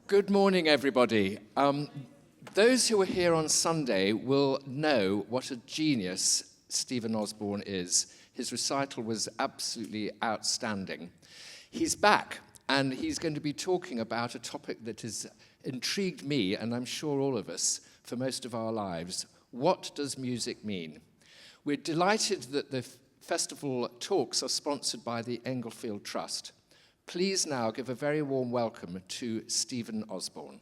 Good morning, everybody. Those who were here on Sunday will know what a genius Steven Osborne is. His recital was absolutely outstanding. He's back, and he's going to be talking about a topic that has intrigued me, and I'm sure all of us, for most of our lives. What does music mean? We're delighted that the festival talks are sponsored by the Englefield Trust. Please now give a very warm welcome to Steven Osborne.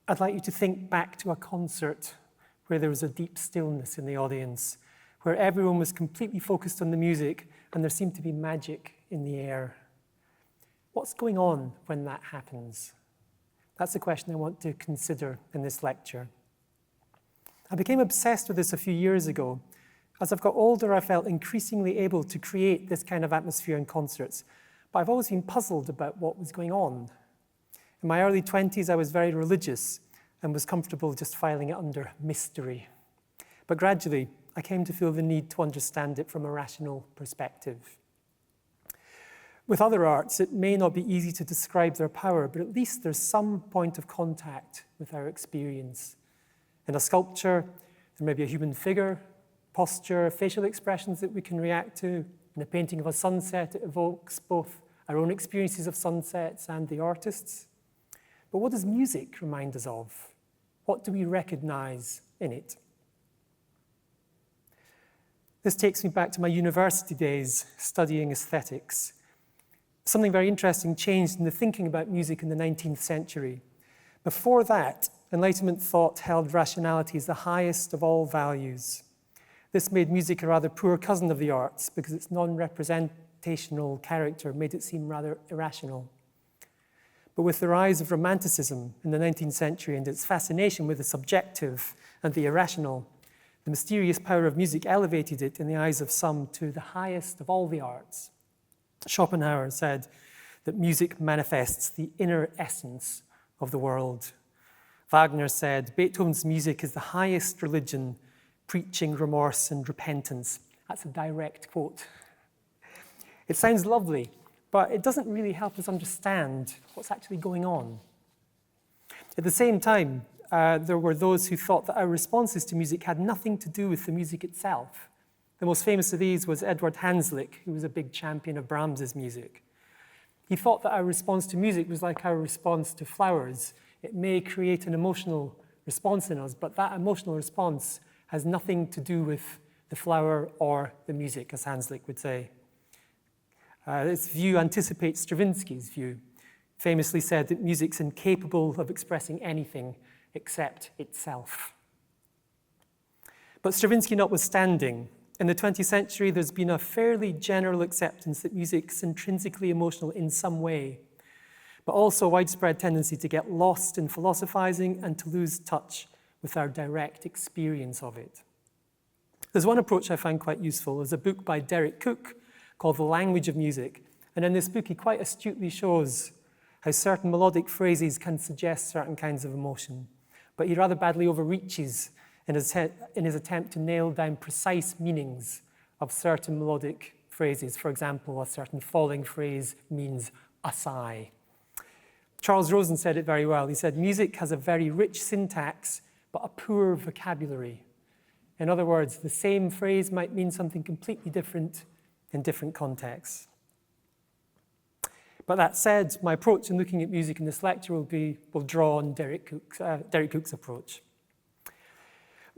I'd like you to think back to a concert where there was a deep stillness in the audience, where everyone was completely focused on the music and there seemed to be magic in the air. What's going on when that happens? That's the question I want to consider in this lecture. I became obsessed with this a few years ago. As I've got older, I felt increasingly able to create this kind of atmosphere in concerts, but I've always been puzzled about what was going on. In my early 20s, I was very religious and was comfortable just filing it under mystery. But gradually, I came to feel the need to understand it from a rational perspective. With other arts, it may not be easy to describe their power, but at least there's some point of contact with our experience. In a sculpture, there may be a human figure, posture, facial expressions that we can react to. In a painting of a sunset, it evokes both our own experiences of sunsets and the artist's. But what does music remind us of? What do we recognize in it? This takes me back to my university days studying aesthetics. Something very interesting changed in the thinking about music in the 19th century. Before that, Enlightenment thought held rationality as the highest of all values. This made music a rather poor cousin of the arts because its non-representational character made it seem rather irrational. But with the rise of Romanticism in the 19th century and its fascination with the subjective and the irrational, the mysterious power of music elevated it in the eyes of some to the highest of all the arts. Schopenhauer said that music manifests the inner essence of the world. Wagner said, Beethoven's music is the highest religion, preaching remorse and repentance. That's a direct quote. It sounds lovely, but it doesn't really help us understand what's actually going on. At the same time, there were those who thought that our responses to music had nothing to do with the music itself. The most famous of these was Edward Hanslick, who was a big champion of Brahms's music. He thought that our response to music was like our response to flowers. It may create an emotional response in us, but that emotional response has nothing to do with the flower or the music, as Hanslick would say. This view anticipates Stravinsky's view. Famously said that music's incapable of expressing anything except itself. But Stravinsky notwithstanding, in the 20th century, there's been a fairly general acceptance that music's intrinsically emotional in some way, but also a widespread tendency to get lost in philosophizing and to lose touch with our direct experience of it. There's one approach I find quite useful. There's a book by Derek Cook called The Language of Music. And in this book, he quite astutely shows how certain melodic phrases can suggest certain kinds of emotion. But he rather badly overreaches in his attempt to nail down precise meanings of certain melodic phrases. For example, a certain falling phrase means a sigh. Charles Rosen said it very well. He said, music has a very rich syntax, but a poor vocabulary. In other words, the same phrase might mean something completely different in different contexts. But that said, my approach in looking at music in this lecture will draw on Derek Cook's approach.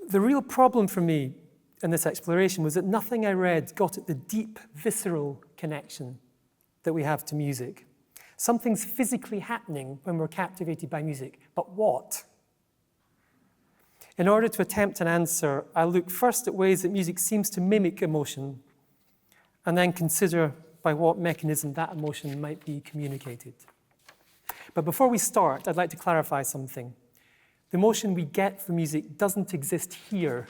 The real problem for me in this exploration was that nothing I read got at the deep, visceral connection that we have to music. Something's physically happening when we're captivated by music, but what? In order to attempt an answer, I look first at ways that music seems to mimic emotion, and then consider by what mechanism that emotion might be communicated. But before we start, I'd like to clarify something. The emotion we get from music doesn't exist here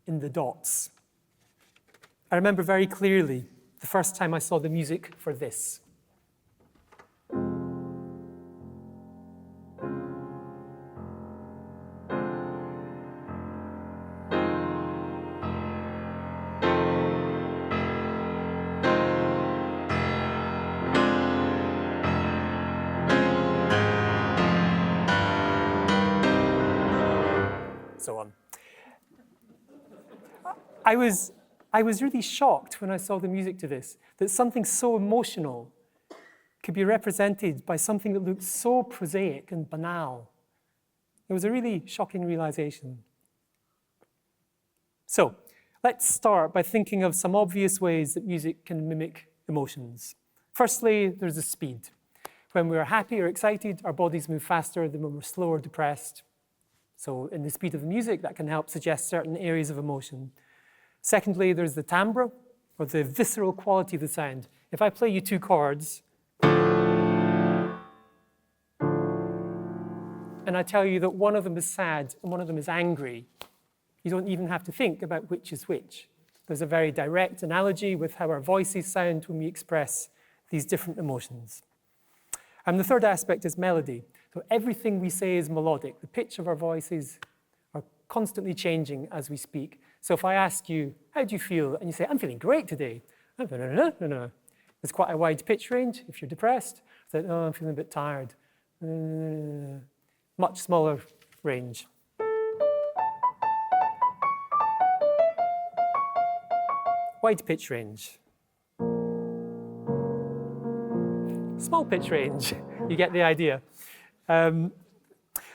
in the dots. I remember very clearly the first time I saw the music for this. So on. I was really shocked when I saw the music to this, that something so emotional could be represented by something that looked so prosaic and banal. It was a really shocking realization. So, let's start by thinking of some obvious ways that music can mimic emotions. Firstly, there's the speed. When we're happy or excited, our bodies move faster than when we're slow or depressed. So in the speed of the music, that can help suggest certain areas of emotion. Secondly, there's the timbre, or the visceral quality of the sound. If I play you two chords, and I tell you that one of them is sad and one of them is angry, you don't even have to think about which is which. There's a very direct analogy with how our voices sound when we express these different emotions. And the third aspect is melody. So everything we say is melodic. The pitch of our voices are constantly changing as we speak. So if I ask you, how do you feel? And you say, I'm feeling great today. There's quite a wide pitch range. If you're depressed, say, oh, I'm feeling a bit tired. Much smaller range. Wide pitch range. Small pitch range. You get the idea.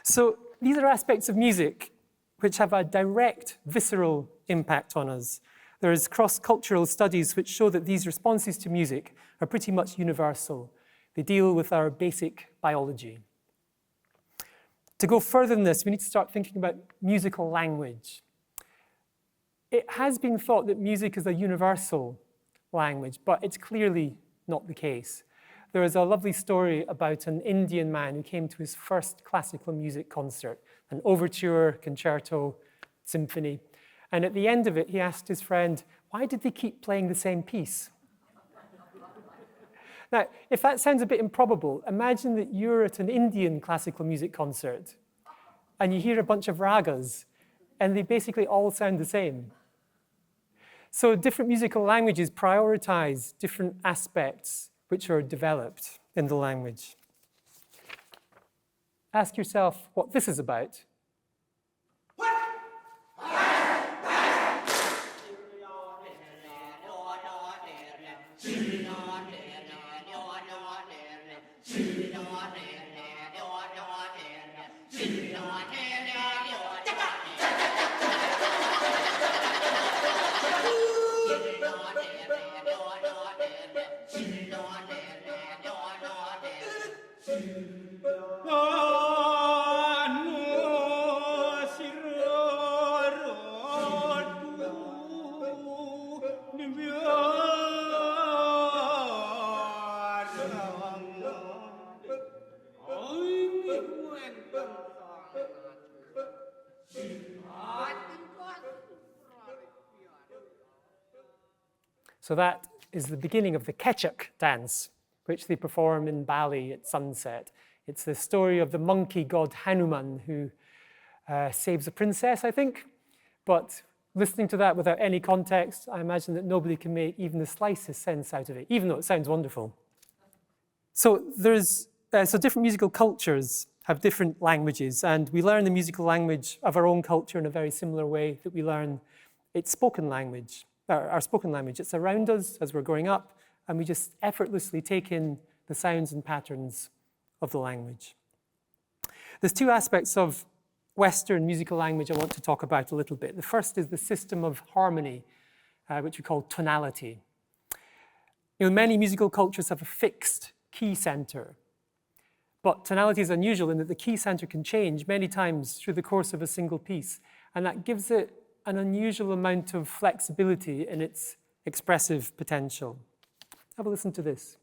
So these are aspects of music which have a direct, visceral impact on us. There's cross-cultural studies which show that these responses to music are pretty much universal. They deal with our basic biology. To go further than this, we need to start thinking about musical language. It has been thought that music is a universal language, but it's clearly not the case. There is a lovely story about an Indian man who came to his first classical music concert, an overture, concerto, symphony. And at the end of it, he asked his friend, why did they keep playing the same piece? Now, if that sounds a bit improbable, imagine that you're at an Indian classical music concert and you hear a bunch of ragas and they basically all sound the same. So different musical languages prioritize different aspects which are developed in the language. Ask yourself what this is about. So that is the beginning of the Kechuk dance, which they perform in Bali at sunset. It's the story of the monkey god Hanuman who saves a princess, I think. But listening to that without any context, I imagine that nobody can make even the slightest sense out of it, even though it sounds wonderful. So different musical cultures have different languages, and we learn the musical language of our own culture in a very similar way that we learn its spoken language, our spoken language. It's around us as we're growing up, and we just effortlessly take in the sounds and patterns of the language. There's two aspects of Western musical language I want to talk about a little bit. The first is the system of harmony, which we call tonality. Many musical cultures have a fixed key center, but tonality is unusual in that the key center can change many times through the course of a single piece, and that gives it an unusual amount of flexibility in its expressive potential. Have a listen to this.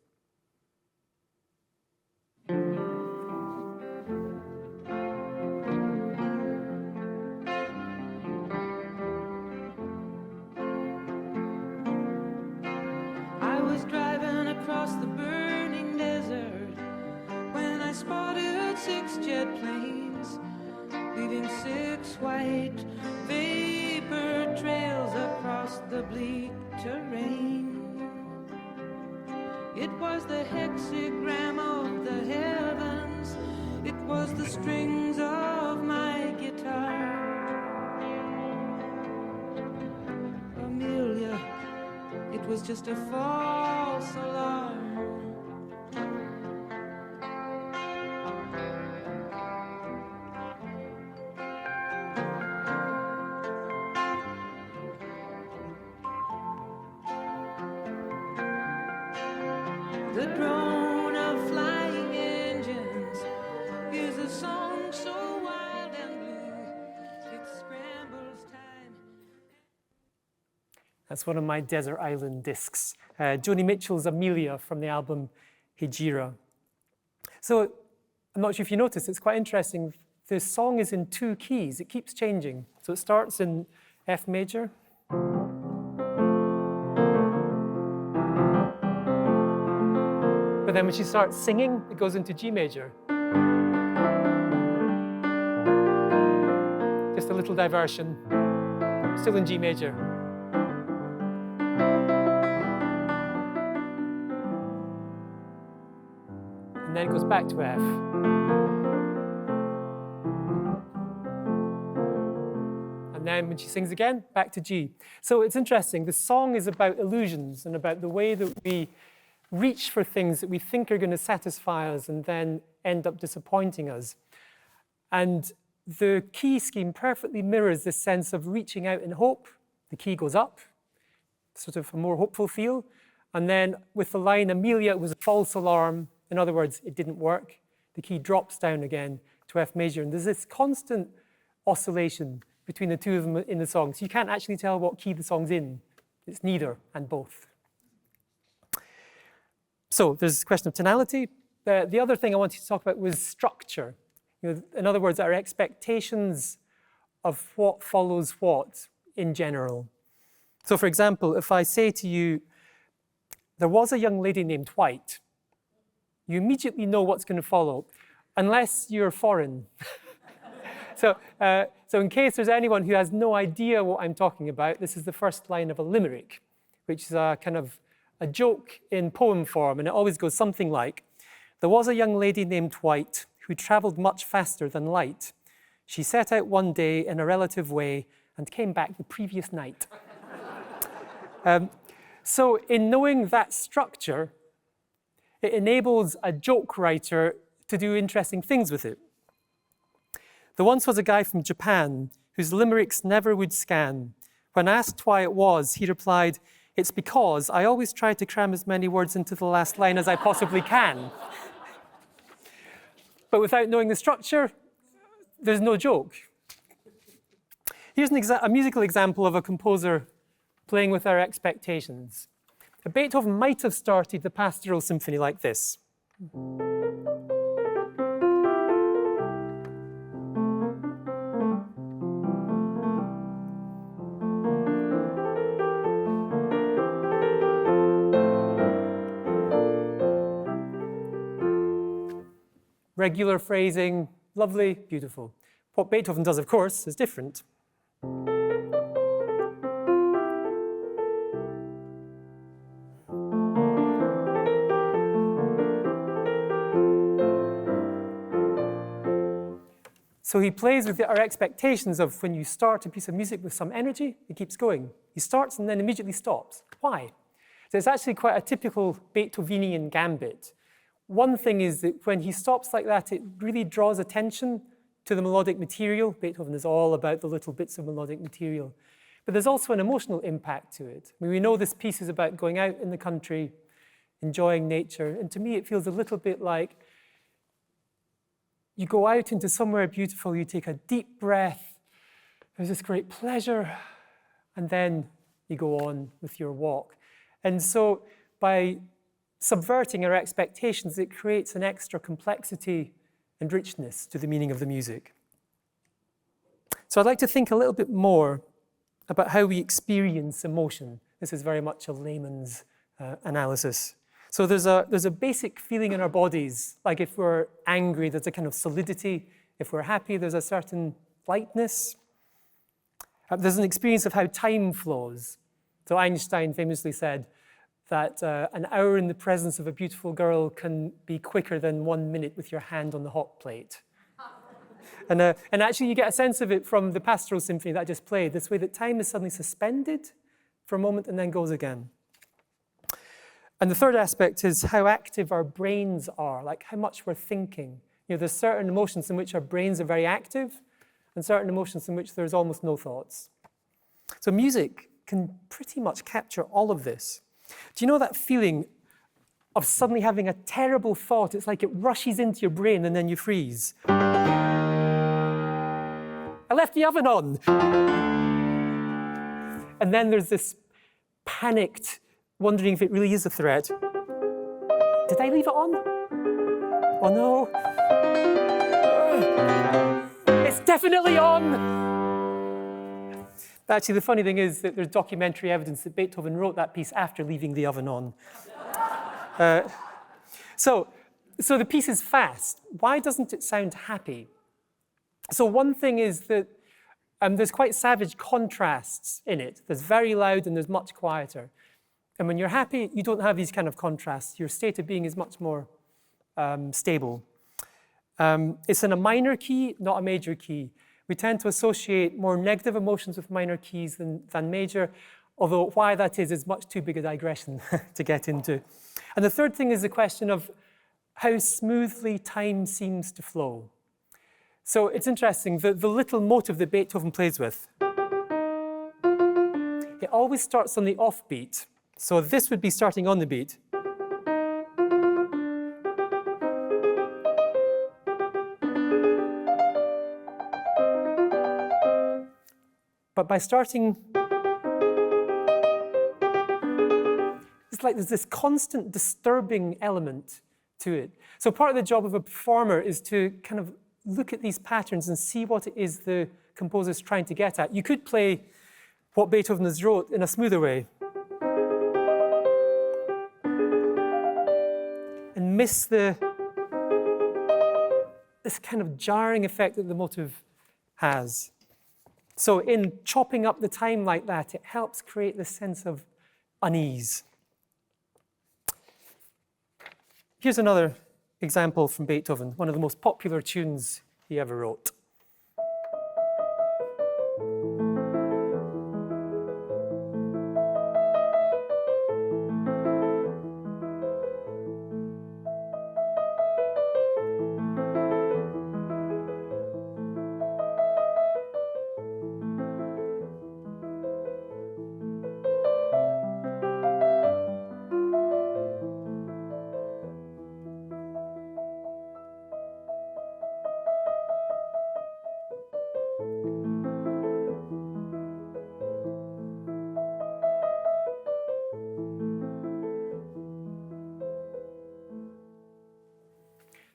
I was driving across the burning desert when I spotted 6 jet planes, leaving 6 white vapor trails across the bleak terrain. It was the hexagram of the heavens, it was the strings of my guitar. Amelia, it was just a false alarm. The drone of flying engines is a song so wild and blue, it scrambles time. That's one of my Desert Island discs. Joni Mitchell's Amelia from the album Hejira. So I'm not sure if you noticed, it's quite interesting. The song is in 2 keys. It keeps changing. So it starts in F major. But then when she starts singing, it goes into G major. Just a little diversion. Still in G major. And then it goes back to F. And then when she sings again, back to G. So it's interesting. The song is about illusions and about the way that we reach for things that we think are going to satisfy us and then end up disappointing us. And the key scheme perfectly mirrors this sense of reaching out in hope. The key goes up, sort of a more hopeful feel. And then with the line, Amelia, it was a false alarm. In other words, it didn't work. The key drops down again to F major. And there's this constant oscillation between the two of them in the song. So you can't actually tell what key the song's in. It's neither and both. So there's this question of tonality. The other thing I wanted to talk about was structure. In other words, our expectations of what follows what in general. So for example, if I say to you, there was a young lady named White, you immediately know what's going to follow, unless you're foreign. So in case there's anyone who has no idea what I'm talking about, this is the first line of a limerick, which is a kind of a joke in poem form, and it always goes something like, there was a young lady named White who traveled much faster than light. She set out one day in a relative way and came back the previous night. So in knowing that structure, it enables a joke writer to do interesting things with it. There once was a guy from Japan whose limericks never would scan. When asked why it was, he replied, it's because I always try to cram as many words into the last line as I possibly can. But without knowing the structure, there's no joke. Here's a musical example of a composer playing with our expectations. Beethoven might have started the Pastoral Symphony like this. regular phrasing, lovely, beautiful. What Beethoven does, of course, is different. So he plays with our expectations of when you start a piece of music with some energy, it keeps going. He starts and then immediately stops. Why? So it's actually quite a typical Beethovenian gambit. One thing is that when he stops like that, it really draws attention to the melodic material. Beethoven is all about the little bits of melodic material. But there's also an emotional impact to it. I mean, we know this piece is about going out in the country, enjoying nature, and to me it feels a little bit like you go out into somewhere beautiful, you take a deep breath, there's this great pleasure, and then you go on with your walk. And so by subverting our expectations, it creates an extra complexity and richness to the meaning of the music. So I'd like to think a little bit more about how we experience emotion. This is very much a layman's analysis. So there's a basic feeling in our bodies, like if we're angry, there's a kind of solidity. If we're happy, there's a certain lightness. There's an experience of how time flows. So Einstein famously said that an hour in the presence of a beautiful girl can be quicker than 1 minute with your hand on the hot plate. And actually you get a sense of it from the Pastoral Symphony that I just played, this way that time is suddenly suspended for a moment and then goes again. And the third aspect is how active our brains are, like how much we're thinking. You know, there's certain emotions in which our brains are very active and certain emotions in which there's almost no thoughts. So music can pretty much capture all of this. Do you know that feeling of suddenly having a terrible thought? It's like it rushes into your brain and then you freeze. I left the oven on. And then there's this panicked wondering if it really is a threat. Did I leave it on? Oh no. It's definitely on. Actually, the funny thing is that there's documentary evidence that Beethoven wrote that piece after leaving the oven on. So the piece is fast. Why doesn't it sound happy? So one thing is that there's quite savage contrasts in it. There's very loud and there's much quieter. And when you're happy, you don't have these kind of contrasts. Your state of being is much more stable. It's in a minor key, not a major key. We tend to associate more negative emotions with minor keys than major, although why that is much too big a digression to get into. And the third thing is the question of how smoothly time seems to flow. So it's interesting, the little motive that Beethoven plays with, it always starts on the offbeat. So this would be starting on the beat. But by starting, it's like there's this constant disturbing element to it. So part of the job of a performer is to kind of look at these patterns and see what it is the composer's trying to get at. You could play what Beethoven has wrote in a smoother way and miss this kind of jarring effect that the motive has. So in chopping up the time like that, it helps create this sense of unease. Here's another example from Beethoven, one of the most popular tunes he ever wrote.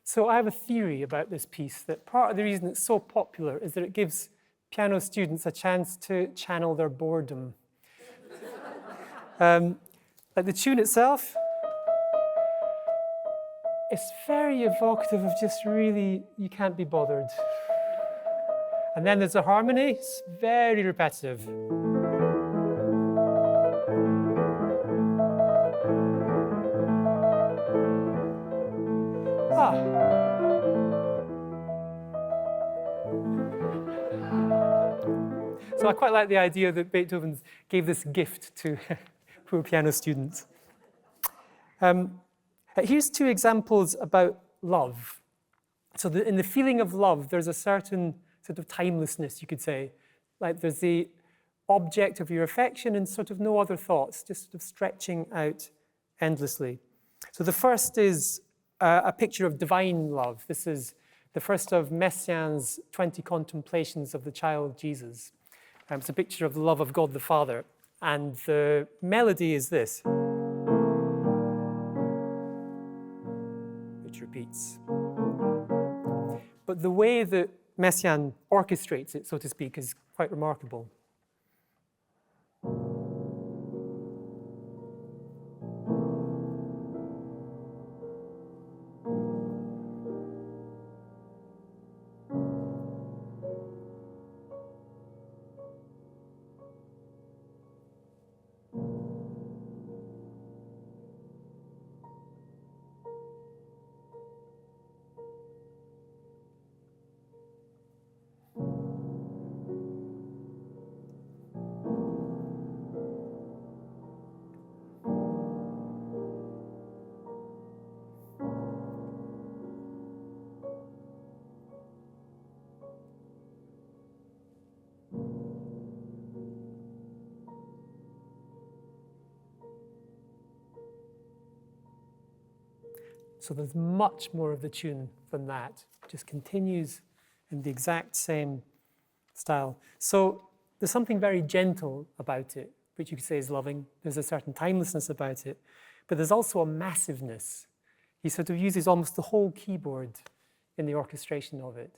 So I have a theory about this piece, that part of the reason it's so popular is that it gives piano students a chance to channel their boredom. Like the tune itself, It's very evocative of just really, you can't be bothered. And then there's a harmony, it's very repetitive. So I quite like the idea that Beethoven gave this gift to poor piano students. Here's two examples about love. So in the feeling of love, there's a certain sort of timelessness, you could say. Like there's the object of your affection and sort of no other thoughts, just sort of stretching out endlessly. So the first is a picture of divine love. This is the first of Messiaen's 20 contemplations of the child Jesus. It's a picture of the love of God the Father. And the melody is this, which repeats. But the way that Messiaen orchestrates it, so to speak, is quite remarkable. So there's much more of the tune than that. It just continues in the exact same style. So there's something very gentle about it, which you could say is loving. There's a certain timelessness about it, but there's also a massiveness. He sort of uses almost the whole keyboard in the orchestration of it.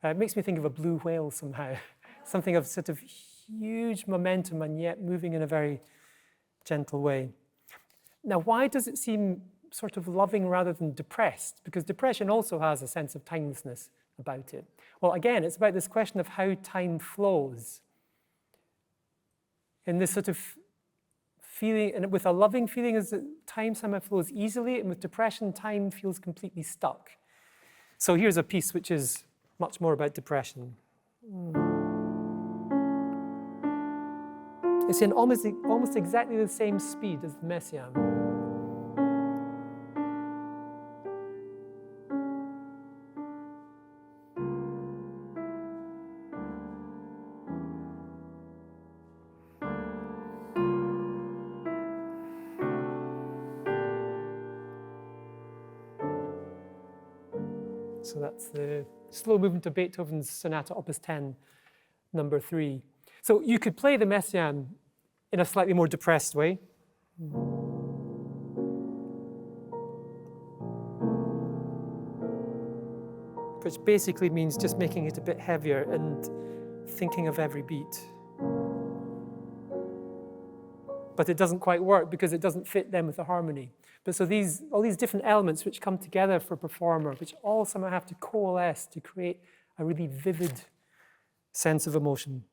It makes me think of a blue whale somehow, something of sort of huge momentum and yet moving in a very gentle way. Now, why does it seem sort of loving rather than depressed? Because depression also has a sense of timelessness about it. Well, again, it's about this question of how time flows. In this sort of feeling, and with a loving feeling, is that time somehow flows easily, and with depression, time feels completely stuck. So here's a piece which is much more about depression. It's in almost exactly the same speed as the Messiaen. So that's the slow movement of Beethoven's Sonata Opus 10, number 3. So you could play the Messiaen in a slightly more depressed way. Which basically means just making it a bit heavier and thinking of every beat. But it doesn't quite work because it doesn't fit then with the harmony. But so all these different elements which come together for a performer, which all somehow have to coalesce to create a really vivid sense of emotion.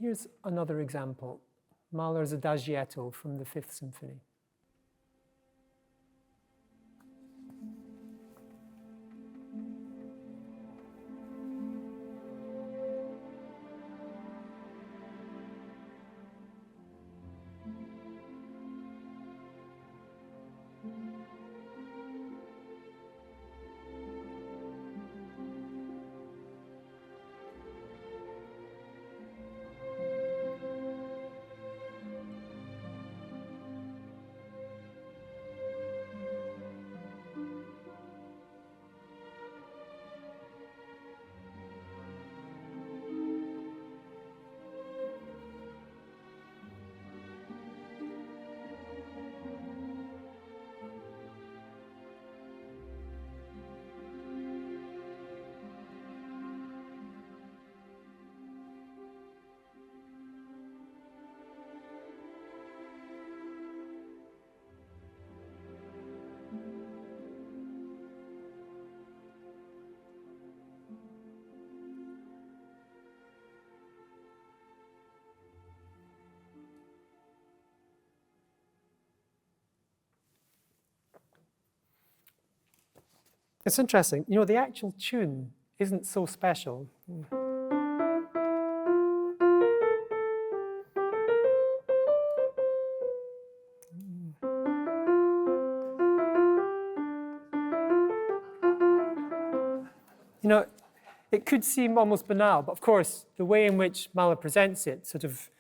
Here's another example, Mahler's Adagietto from the Fifth Symphony. It's interesting. You know, the actual tune isn't so special. You know, it could seem almost banal, but of course, the way in which Mahler presents it, sort of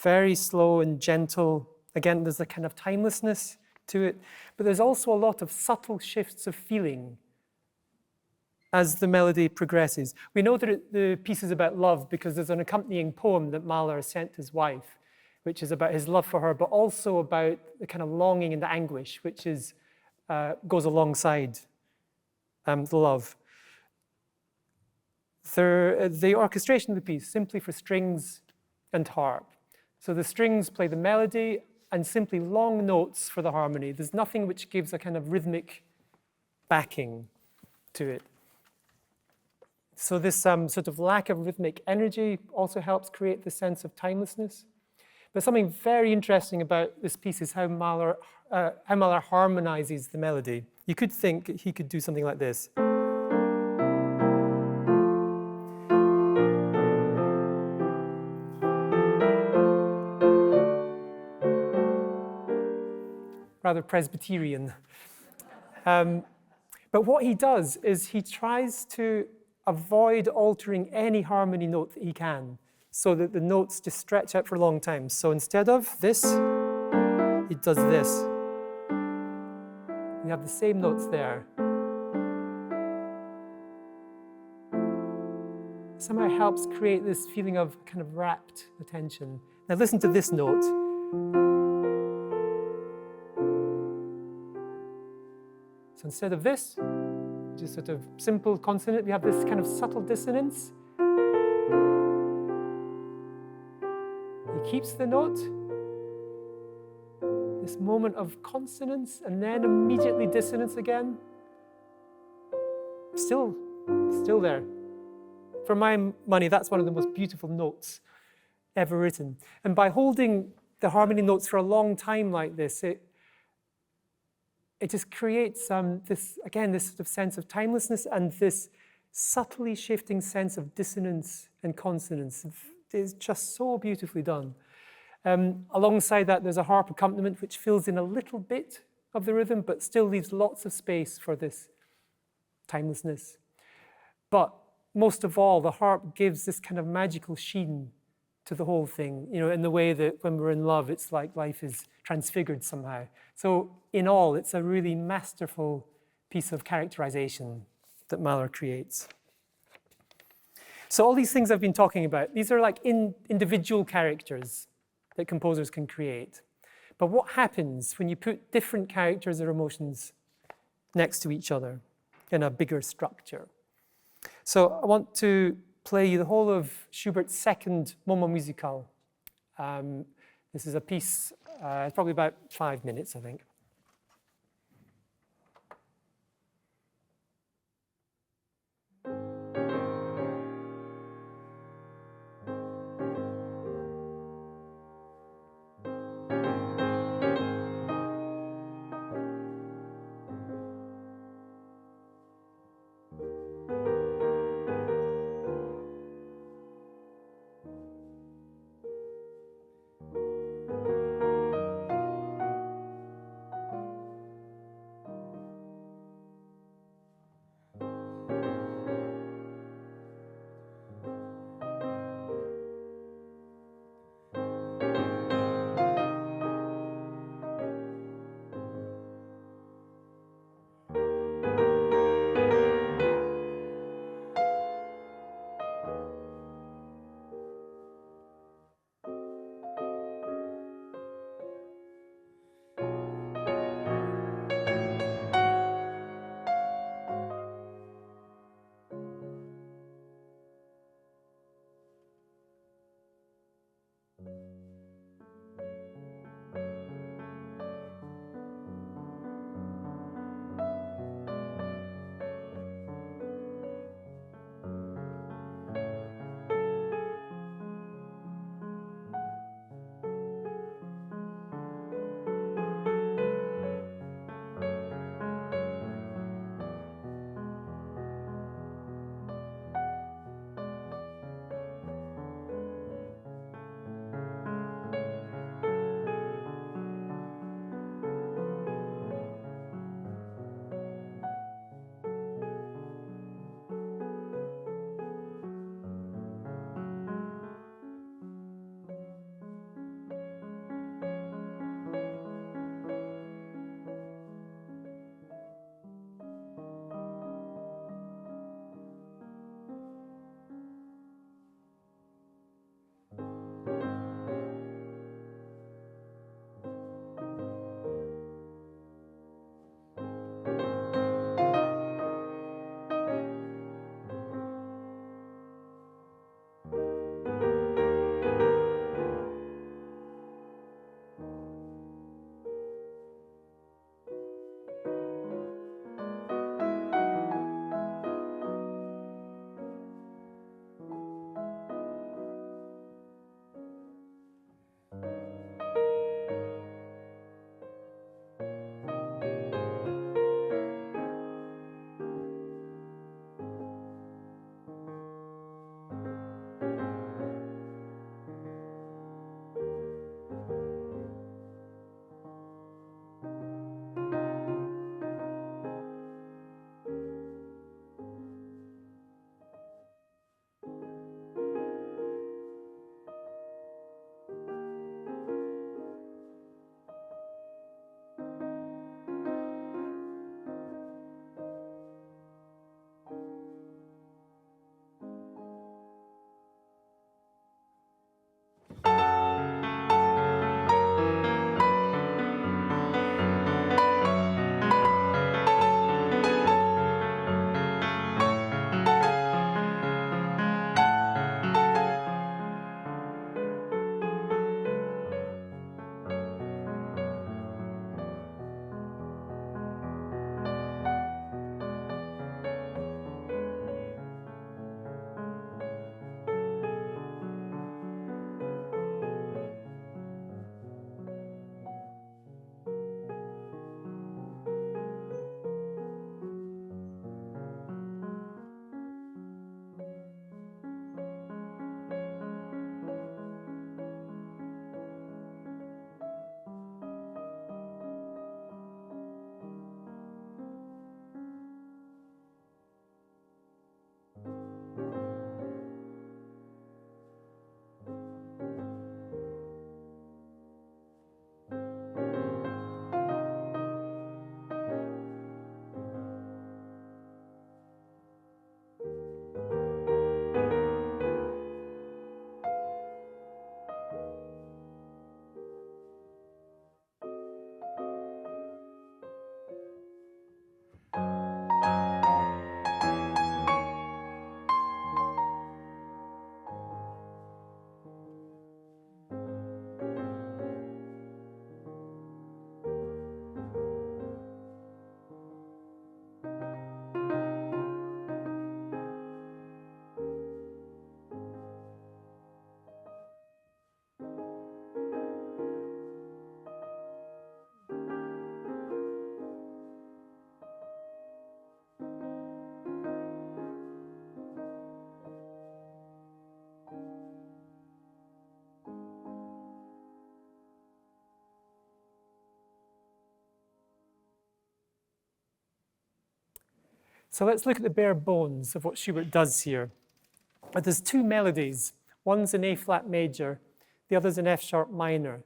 very slow and gentle. Again, there's a kind of timelessness to it, but there's also a lot of subtle shifts of feeling as the melody progresses. We know that the piece is about love because there's an accompanying poem that Mahler sent his wife, which is about his love for her, but also about the kind of longing and the anguish, which is, goes alongside the love. The orchestration of the piece, simply for strings and harp. So the strings play the melody and simply long notes for the harmony. There's nothing which gives a kind of rhythmic backing to it. So this sort of lack of rhythmic energy also helps create the sense of timelessness. But something very interesting about this piece is how Mahler harmonizes the melody. You could think he could do something like this. Rather Presbyterian. But what he does is he tries to avoid altering any harmony note that he can, so that the notes just stretch out for a long time. So instead of this, he does this. We have the same notes there. Somehow helps create this feeling of kind of rapt attention. Now listen to this note. So instead of this, just sort of simple consonant, we have this kind of subtle dissonance. He keeps the note, this moment of consonance, and then immediately dissonance again. Still there. For my money, that's one of the most beautiful notes ever written. And by holding the harmony notes for a long time like this, it just creates this sort of sense of timelessness and this subtly shifting sense of dissonance and consonance. It's just so beautifully done. Alongside that, there's a harp accompaniment which fills in a little bit of the rhythm, but still leaves lots of space for this timelessness. But most of all, the harp gives this kind of magical sheen to the whole thing, you know, in the way that when we're in love, it's like life is transfigured somehow. So in all, it's a really masterful piece of characterization that Mahler creates. So all these things I've been talking about, these are like individual characters that composers can create. But what happens when you put different characters or emotions next to each other in a bigger structure? So I want to play you the whole of Schubert's second Moment Musical. This is a piece, it's probably about 5 minutes, I think. So let's look at the bare bones of what Schubert does here. There's two melodies. One's in A-flat major, the other's in F-sharp minor.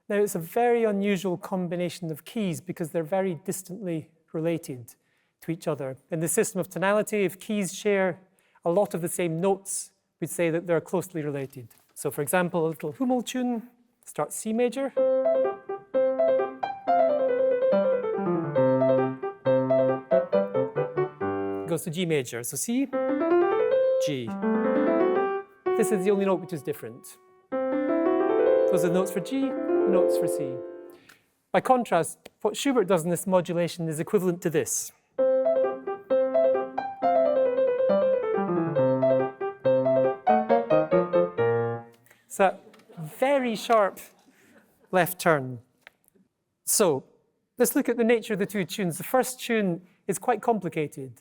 Now, it's a very unusual combination of keys because they're very distantly related to each other. In the system of tonality, if keys share a lot of the same notes, we'd say that they're closely related. So, for example, a little Hummel tune starts C major. Goes to G major. So C, G. This is the only note which is different. Those are the notes for G, the notes for C. By contrast, what Schubert does in this modulation is equivalent to this. It's a very sharp left turn. So let's look at the nature of the two tunes. The first tune is quite complicated.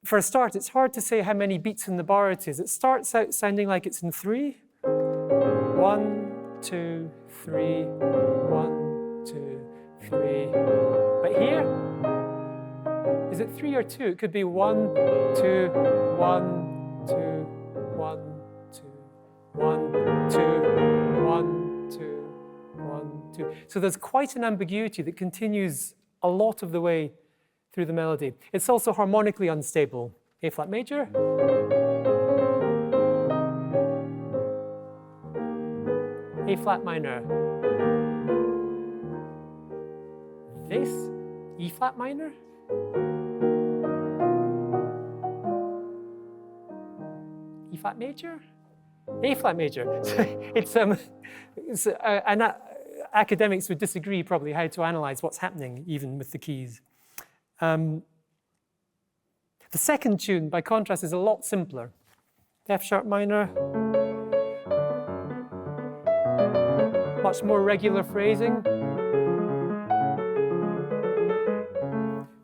For a start, it's hard to say how many beats in the bar it is. It starts out sounding like it's in 3. 1, 2, 3, 1, 2, 3. But here, is it 3 or 2? It could be 1, 2, 1, 2, 1, 2, 1, 2, 1, 2, 1, 2. So there's quite an ambiguity that continues a lot of the way through the melody. It's also harmonically unstable. A-flat major. A-flat minor. This, E-flat minor. E-flat major. A-flat major. Academics would disagree probably how to analyze what's happening even with the keys. The second tune, by contrast, is a lot simpler. F-sharp minor. Much more regular phrasing.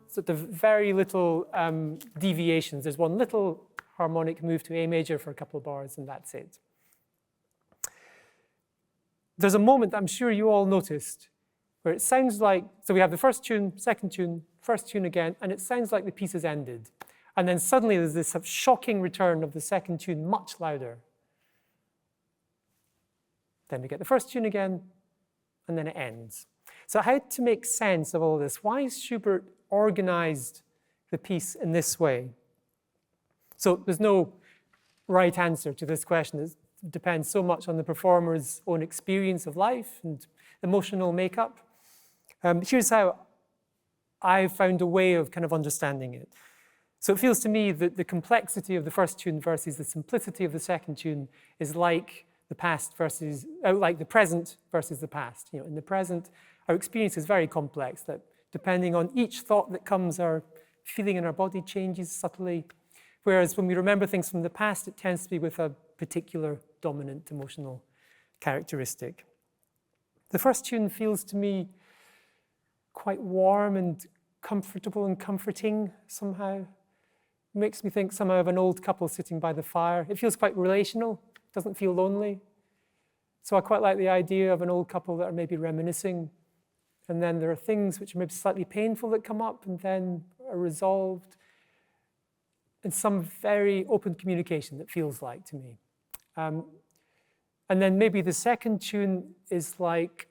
So the very little deviations. There's one little harmonic move to A major for a couple of bars, and that's it. There's a moment I'm sure you all noticed where it sounds like, so we have the first tune, second tune, first tune again, and it sounds like the piece has ended. And then suddenly there's this shocking return of the second tune, much louder. Then we get the first tune again, and then it ends. So how to make sense of all this? Why has Schubert organized the piece in this way? So there's no right answer to this question. It depends so much on the performer's own experience of life and emotional makeup. Here's how I found a way of kind of understanding it. So it feels to me that the complexity of the first tune versus the simplicity of the second tune is like the past versus, like the present versus the past. You know, in the present, our experience is very complex, that depending on each thought that comes, our feeling in our body changes subtly. Whereas when we remember things from the past, it tends to be with a particular dominant emotional characteristic. The first tune feels to me quite warm and comfortable and comforting somehow. It makes me think somehow of an old couple sitting by the fire. It feels quite relational, doesn't feel lonely. So I quite like the idea of an old couple that are maybe reminiscing, and then there are things which are maybe slightly painful that come up and then are resolved in some very open communication, that feels like to me. And then maybe the second tune is like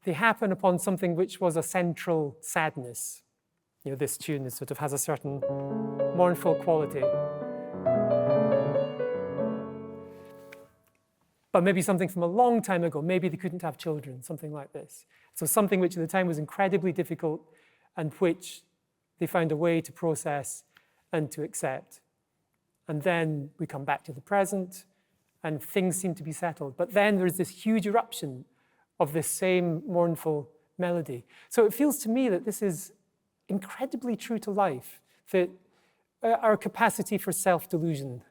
they happen upon something which was a central sadness. You know, this tune sort of has a certain mournful quality. But maybe something from a long time ago, maybe they couldn't have children, something like this. So something which at the time was incredibly difficult and which they found a way to process and to accept. And then we come back to the present and things seem to be settled. But then there's this huge eruption of this same mournful melody. So it feels to me that this is incredibly true to life, that our capacity for self-delusion,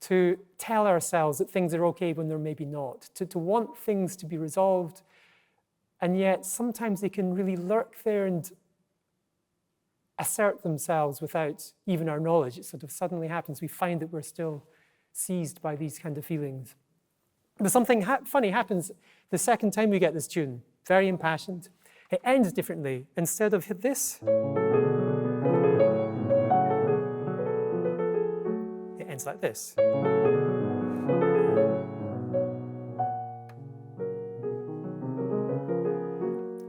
to tell ourselves that things are okay when they're maybe not, to want things to be resolved, and yet sometimes they can really lurk there and assert themselves without even our knowledge. It sort of suddenly happens. We find that we're still seized by these kind of feelings. But something funny happens the second time we get this tune, very impassioned. It ends differently. Instead of hit this, sounds like this.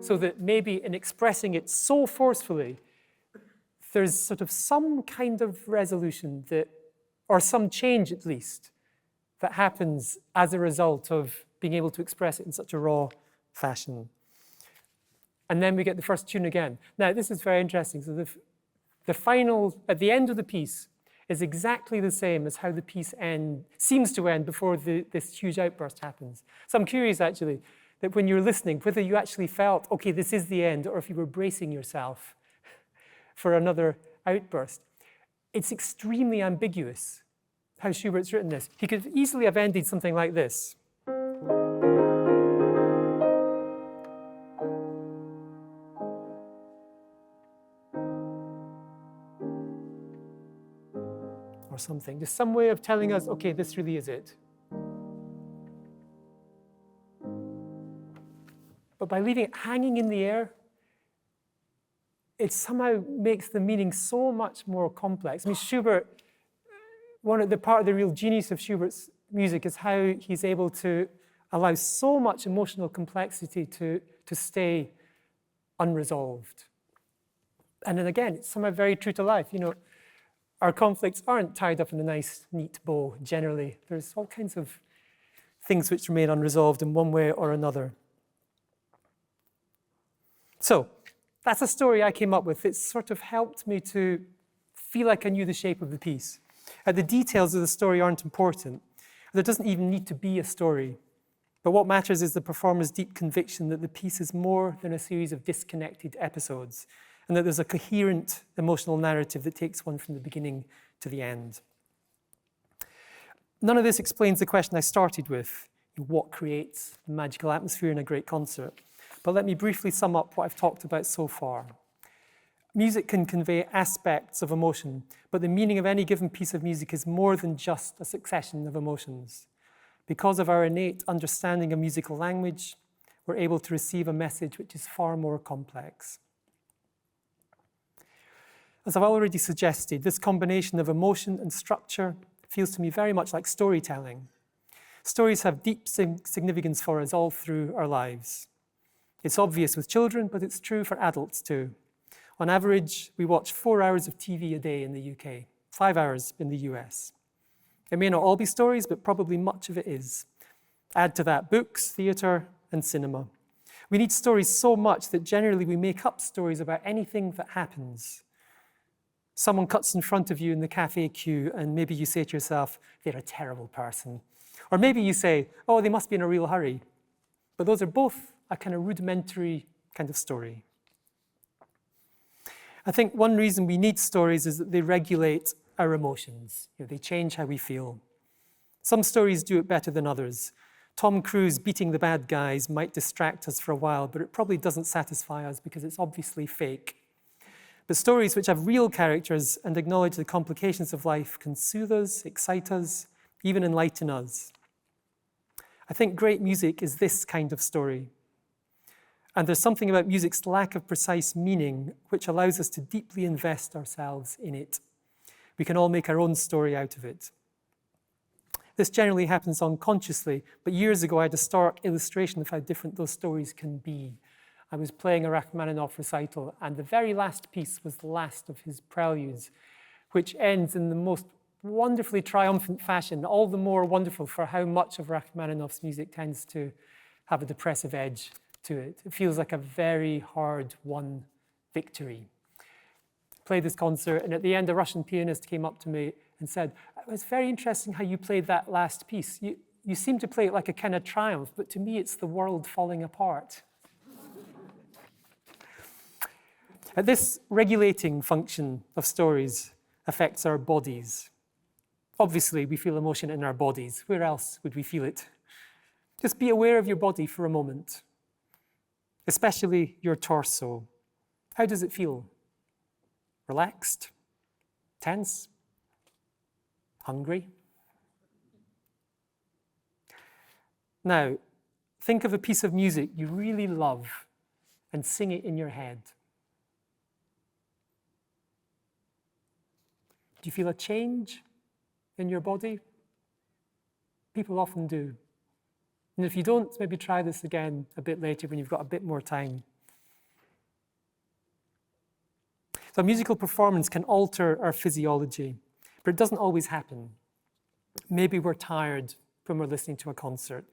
So that maybe in expressing it so forcefully, there's sort of some kind of resolution that, or some change at least, that happens as a result of being able to express it in such a raw fashion. And then we get the first tune again. Now, this is very interesting. So the final, at the end of the piece, is exactly the same as how the piece seems to end before this huge outburst happens. So I'm curious, actually, that when you're listening, whether you actually felt, okay, this is the end, or if you were bracing yourself for another outburst. It's extremely ambiguous how Schubert's written this. He could easily have ended something like this. Or something, just some way of telling us, okay, this really is it. But by leaving it hanging in the air, it somehow makes the meaning so much more complex. I mean, Schubert, part of the real genius of Schubert's music is how he's able to allow so much emotional complexity to stay unresolved. And then again, it's somehow very true to life. You know, our conflicts aren't tied up in a nice, neat bow, generally. There's all kinds of things which remain unresolved in one way or another. So, that's a story I came up with. It sort of helped me to feel like I knew the shape of the piece. The details of the story aren't important. There doesn't even need to be a story. But what matters is the performer's deep conviction that the piece is more than a series of disconnected episodes, and that there's a coherent emotional narrative that takes one from the beginning to the end. None of this explains the question I started with, what creates the magical atmosphere in a great concert? But let me briefly sum up what I've talked about so far. Music can convey aspects of emotion, but the meaning of any given piece of music is more than just a succession of emotions. Because of our innate understanding of musical language, we're able to receive a message which is far more complex. As I've already suggested, this combination of emotion and structure feels to me very much like storytelling. Stories have deep significance for us all through our lives. It's obvious with children, but it's true for adults too. On average, we watch 4 hours of TV a day in the UK, 5 hours in the US. It may not all be stories, but probably much of it is. Add to that books, theatre, and cinema. We need stories so much that generally we make up stories about anything that happens. Someone cuts in front of you in the cafe queue, and maybe you say to yourself, they're a terrible person. Or maybe you say, oh, they must be in a real hurry. But those are both a kind of rudimentary kind of story. I think one reason we need stories is that they regulate our emotions. They change how we feel. Some stories do it better than others. Tom Cruise beating the bad guys might distract us for a while, but it probably doesn't satisfy us because it's obviously fake. But stories which have real characters and acknowledge the complications of life can soothe us, excite us, even enlighten us. I think great music is this kind of story. And there's something about music's lack of precise meaning which allows us to deeply invest ourselves in it. We can all make our own story out of it. This generally happens unconsciously, but years ago I had a stark illustration of how different those stories can be. I was playing a Rachmaninoff recital, and the very last piece was the last of his preludes, which ends in the most wonderfully triumphant fashion, all the more wonderful for how much of Rachmaninoff's music tends to have a depressive edge to it. It feels like a very hard-won victory. I played this concert, and at the end, a Russian pianist came up to me and said, it was very interesting how you played that last piece. You seem to play it like a kind of triumph, but to me, it's the world falling apart. This regulating function of stories affects our bodies. Obviously, we feel emotion in our bodies. Where else would we feel it? Just be aware of your body for a moment, especially your torso. How does it feel? Relaxed? Tense? Hungry? Now, think of a piece of music you really love and sing it in your head. Do you feel a change in your body? People often do. And if you don't, maybe try this again a bit later when you've got a bit more time. So musical performance can alter our physiology, but it doesn't always happen. Maybe we're tired when we're listening to a concert.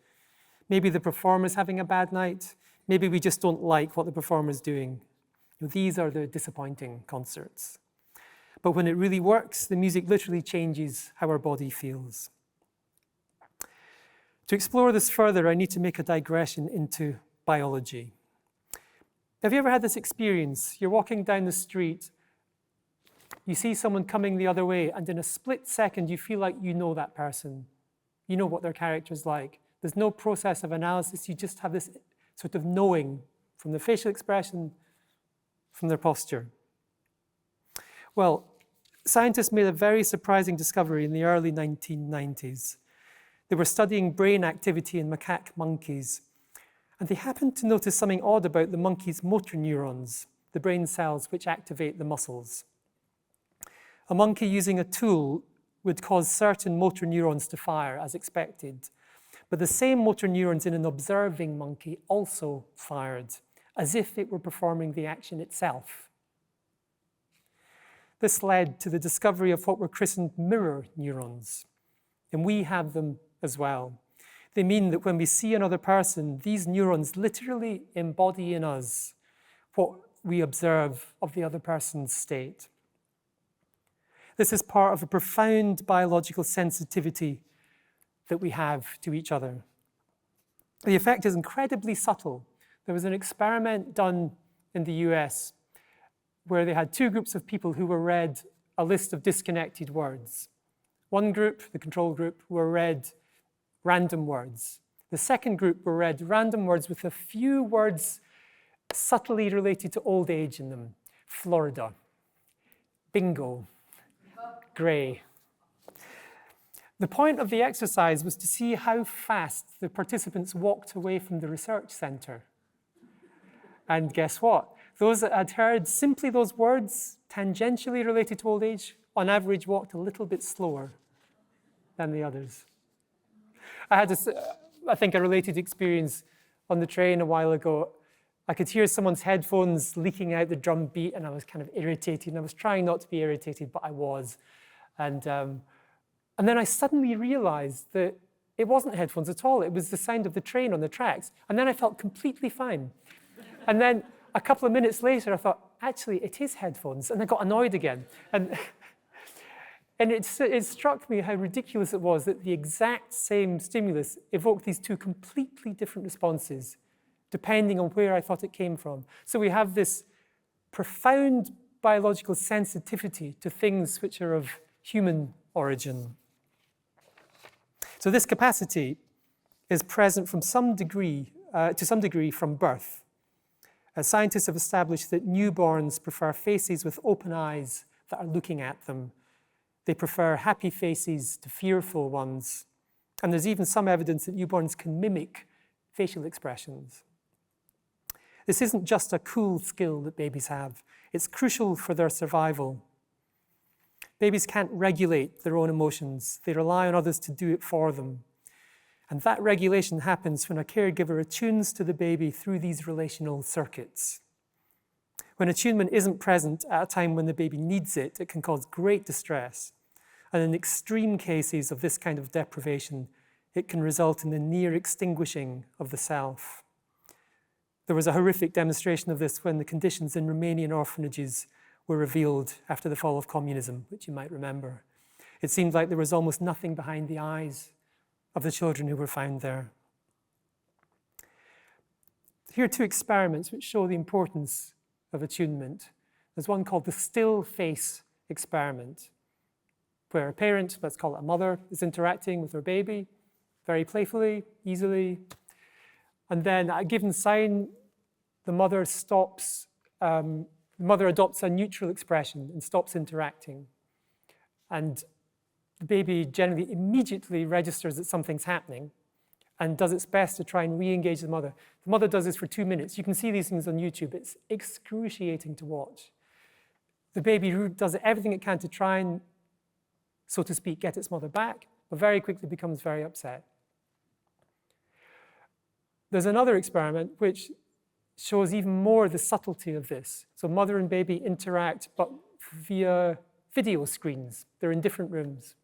Maybe the performer's having a bad night. Maybe we just don't like what the performer's doing. These are the disappointing concerts. But when it really works, the music literally changes how our body feels. To explore this further, I need to make a digression into biology. Have you ever had this experience? You're walking down the street, you see someone coming the other way, and in a split second, you feel like you know that person. You know what their character's like. There's no process of analysis. You just have this sort of knowing from the facial expression, from their posture. Well, scientists made a very surprising discovery in the early 1990s. They were studying brain activity in macaque monkeys, and they happened to notice something odd about the monkeys' motor neurons, the brain cells which activate the muscles. A monkey using a tool would cause certain motor neurons to fire as expected, but the same motor neurons in an observing monkey also fired, as if it were performing the action itself. This led to the discovery of what were christened mirror neurons, and we have them as well. They mean that when we see another person, these neurons literally embody in us what we observe of the other person's state. This is part of a profound biological sensitivity that we have to each other. The effect is incredibly subtle. There was an experiment done in the US where they had two groups of people who were read a list of disconnected words. One group, the control group, were read random words. The second group were read random words with a few words subtly related to old age in them. Florida, bingo, grey. The point of the exercise was to see how fast the participants walked away from the research center. And guess what? Those that had heard simply those words tangentially related to old age, on average, walked a little bit slower than the others. I had, I think, a related experience on the train a while ago. I could hear someone's headphones leaking out the drum beat, and I was kind of irritated. And I was trying not to be irritated, but I was. And then I suddenly realized that it wasn't headphones at all. It was the sound of the train on the tracks. And then I felt completely fine. And then a couple of minutes later, I thought, actually, it is headphones. And I got annoyed again. And it struck me how ridiculous it was that the exact same stimulus evoked these two completely different responses, depending on where I thought it came from. So we have this profound biological sensitivity to things which are of human origin. So this capacity is present from to some degree from birth. Scientists have established that newborns prefer faces with open eyes that are looking at them. They prefer happy faces to fearful ones. And there's even some evidence that newborns can mimic facial expressions. This isn't just a cool skill that babies have. It's crucial for their survival. Babies can't regulate their own emotions. They rely on others to do it for them. And that regulation happens when a caregiver attunes to the baby through these relational circuits. When attunement isn't present at a time when the baby needs it, it can cause great distress. And in extreme cases of this kind of deprivation, it can result in the near extinguishing of the self. There was a horrific demonstration of this when the conditions in Romanian orphanages were revealed after the fall of communism, which you might remember. It seemed like there was almost nothing behind the eyes of the children who were found there. Here are two experiments which show the importance of attunement. There's one called the still face experiment, where a parent, let's call it a mother, is interacting with her baby very playfully, easily. And then at a given sign, the mother adopts a neutral expression and stops interacting. And the baby generally immediately registers that something's happening and does its best to try and re-engage the mother. The mother does this for 2 minutes. You can see these things on YouTube. It's excruciating to watch. The baby does everything it can to try and so to speak, get its mother back, but very quickly becomes very upset. There's another experiment which shows even more the subtlety of this. So mother and baby interact, but via video screens. They're in different rooms.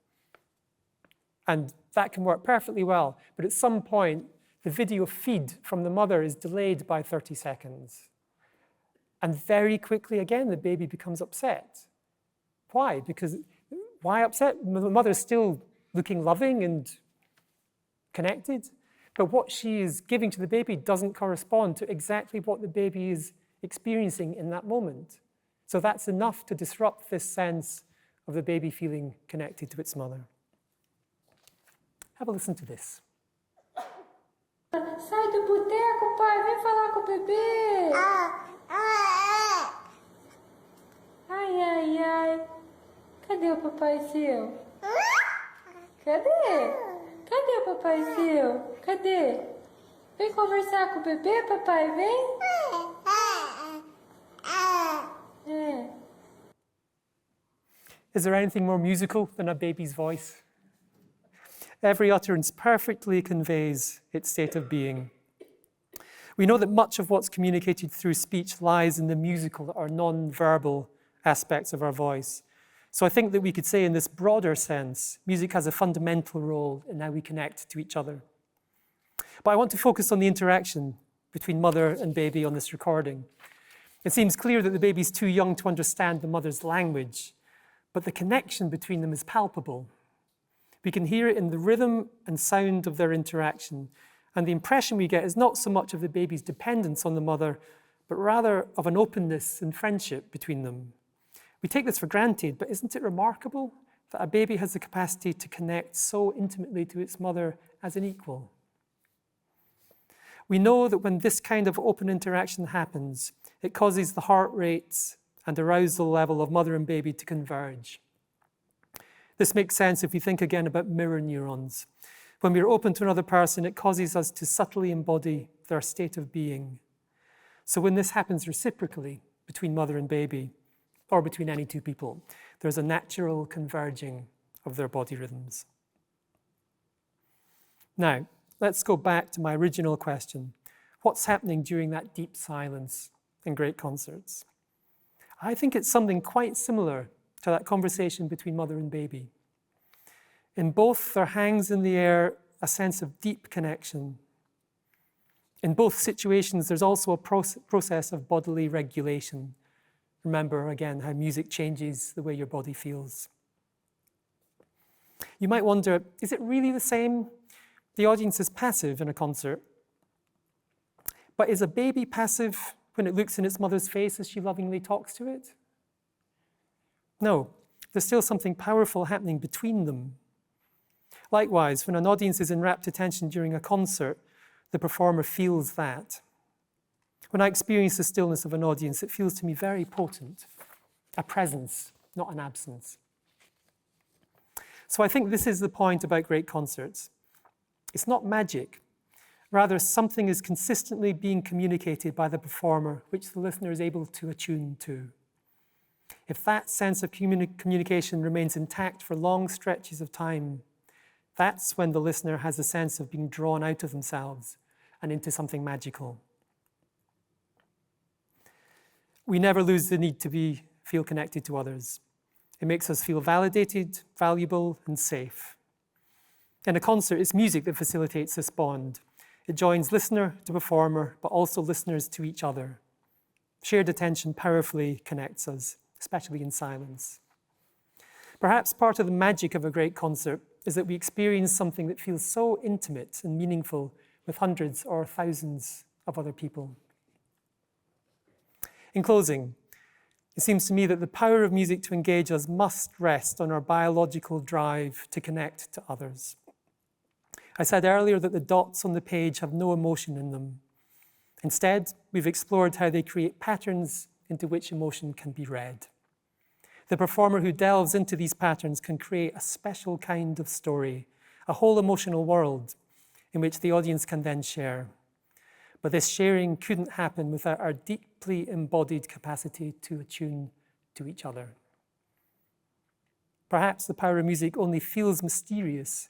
And that can work perfectly well. But at some point, the video feed from the mother is delayed by 30 seconds. And very quickly, again, the baby becomes upset. Why? Because why upset? The mother's still looking loving and connected. But what she is giving to the baby doesn't correspond to exactly what the baby is experiencing in that moment. So that's enough to disrupt this sense of the baby feeling connected to its mother. Have a listen to this. Sai do boteco, pai, vem falar com o bebê. Ai, ai, ai. Cadê o papai seu? Cadê? Cadê o papai seu? Cadê? Vem conversar com o bebê, papai, vem. É. Is there anything more musical than a baby's voice? Every utterance perfectly conveys its state of being. We know that much of what's communicated through speech lies in the musical or non-verbal aspects of our voice. So I think that we could say in this broader sense, music has a fundamental role in how we connect to each other. But I want to focus on the interaction between mother and baby on this recording. It seems clear that the baby's too young to understand the mother's language, but the connection between them is palpable. We can hear it in the rhythm and sound of their interaction, and the impression we get is not so much of the baby's dependence on the mother, but rather of an openness and friendship between them. We take this for granted, but isn't it remarkable that a baby has the capacity to connect so intimately to its mother as an equal? We know that when this kind of open interaction happens, it causes the heart rates and arousal level of mother and baby to converge. This makes sense if we think again about mirror neurons. When we're open to another person, it causes us to subtly embody their state of being. So when this happens reciprocally between mother and baby, or between any two people, there's a natural converging of their body rhythms. Now, let's go back to my original question. What's happening during that deep silence in great concerts? I think it's something quite similar to that conversation between mother and baby. In both, there hangs in the air a sense of deep connection. In both situations, there's also a process of bodily regulation. Remember, again, how music changes the way your body feels. You might wonder, is it really the same? The audience is passive in a concert. But is a baby passive when it looks in its mother's face as she lovingly talks to it? No, there's still something powerful happening between them. Likewise, when an audience is in rapt attention during a concert, the performer feels that. When I experience the stillness of an audience, it feels to me very potent, a presence, not an absence. So I think this is the point about great concerts. It's not magic. Rather, something is consistently being communicated by the performer, which the listener is able to attune to. If that sense of communication remains intact for long stretches of time, that's when the listener has a sense of being drawn out of themselves and into something magical. We never lose the need to feel connected to others. It makes us feel validated, valuable, and safe. In a concert, it's music that facilitates this bond. It joins listener to performer, but also listeners to each other. Shared attention powerfully connects us, especially in silence. Perhaps part of the magic of a great concert is that we experience something that feels so intimate and meaningful with hundreds or thousands of other people. In closing, it seems to me that the power of music to engage us must rest on our biological drive to connect to others. I said earlier that the dots on the page have no emotion in them. Instead, we've explored how they create patterns into which emotion can be read. The performer who delves into these patterns can create a special kind of story, a whole emotional world in which the audience can then share. But this sharing couldn't happen without our deeply embodied capacity to attune to each other. perhaps the power of music only feels mysterious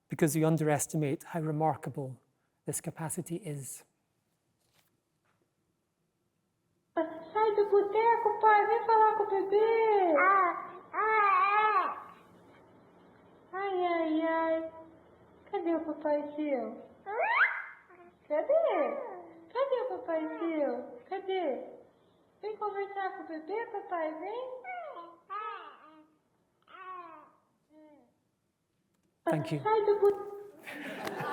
because we underestimate how remarkable this capacity is. Sai do boteco, pai, vem falar com o bebê. Ai, ai, ai. Cadê o papai seu? Cadê? Cadê o papai seu? Cadê? Vem conversar com o bebê, papai, vem. Thank you. Sai do boteco.